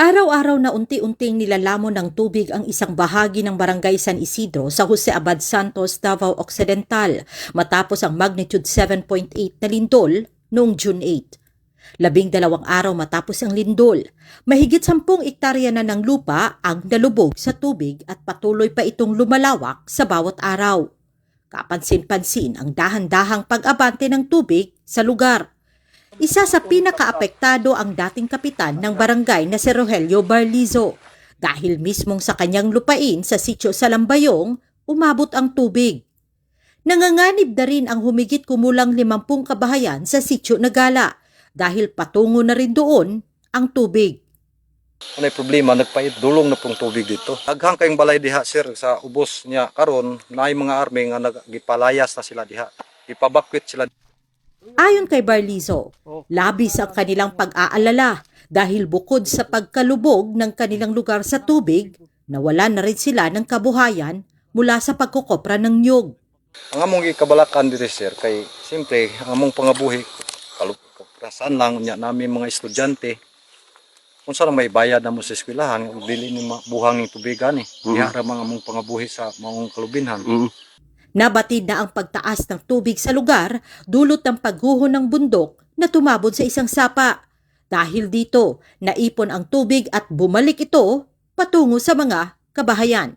Araw-araw na unti-unting nilalamon ng tubig ang isang bahagi ng Barangay San Isidro sa Jose Abad Santos, Davao Occidental matapos ang magnitude 7.8 na lindol noong June 8. 12 araw matapos ang lindol, mahigit 10 ektarya na ng lupa ang nalubog sa tubig at patuloy pa itong lumalawak sa bawat araw. Kapansin-pansin ang dahan-dahang pag-abante ng tubig sa lugar. Isa sa pinakaapektado ang dating kapitan ng barangay na si Rogelio Barlizo dahil mismong sa kanyang lupain sa sitio sa Lambayong umabot ang tubig. Nanganganib na rin ang humigit kumulang 50 kabahayan sa sitio Nagala dahil patungo na rin doon ang tubig. May problema, nagpaidulong na pong tubig dito. Aghang kayong balay diha sir sa ubos niya karon naay mga army nga nagipalayas na sila diha. Ipabakwit sila. Ayon kay Barlizo, labis ang kanilang pag-aalala dahil bukod sa pagkalubog ng kanilang lugar sa tubig, nawalan na rin sila ng kabuhayan mula sa pagkukopra ng niyog. Ang among gikabalakan dito sir kay siyempre ang among pangabuhi kaluprasan lang nya namin mga estudyante. Kung saan may bayad na mo sa eskwelahan, dili ni buhanging tubigan Diha ra mga among pangabuhi sa mga kalubinhan. Nabatid na ang pagtaas ng tubig sa lugar dulot ng pagguho ng bundok na tumabod sa isang sapa. Dahil dito, naipon ang tubig at bumalik ito patungo sa mga kabahayan.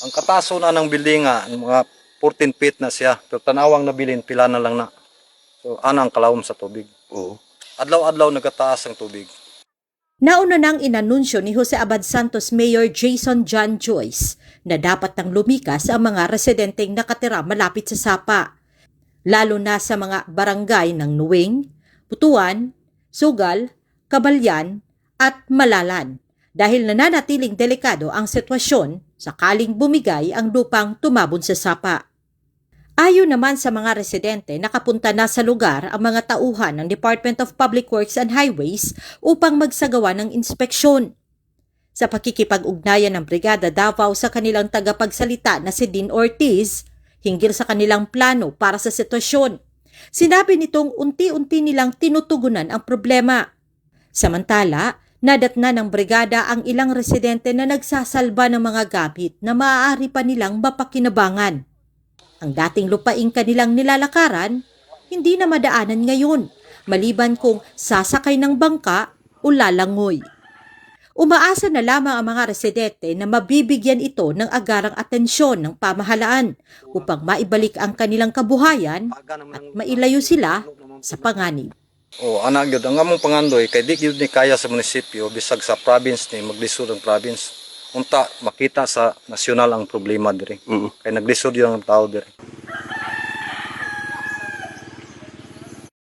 Ang kataso na ng building mga 14 feet na siya. Pero tanawang nabilin, pila na lang na. So, ang kalawom sa tubig. Adlaw-adlaw nagataas ang tubig. Nauna nang inanunsyo ni Jose Abad Santos Mayor Jason John Joyce na dapat nang lumikas ang mga residenteng nakatira malapit sa sapa, lalo na sa mga barangay ng Nuwing, Butuan, Sugal, Kabalyan at Malalan dahil nananatiling delikado ang sitwasyon sakaling bumigay ang lupang tumabon sa sapa. Ayon naman sa mga residente, nakapunta na sa lugar ang mga tauhan ng Department of Public Works and Highways upang magsagawa ng inspeksyon. Sa pakikipag-ugnayan ng Brigada Davao sa kanilang tagapagsalita na si Dean Ortiz, hinggil sa kanilang plano para sa sitwasyon, sinabi nitong unti-unti nilang tinutugunan ang problema. Samantala, nadatna ng brigada ang ilang residente na nagsasalba ng mga gamit na maaari pa nilang mapakinabangan. Ang dating lupaing kanilang nilalakaran, hindi na madaanan ngayon, maliban kung sasakay ng bangka o lalangoy. Umaasa na lamang ang mga residente na mabibigyan ito ng agarang atensyon ng pamahalaan upang maibalik ang kanilang kabuhayan at mailayo sila sa panganib. Anak gyud ang among pangandoy kay di gyud ni kaya sa munisipyo bisag sa province ni maglisod ang province. Unta makita sa nasyonal ang problema diri. Kay naglisod yung tao diri.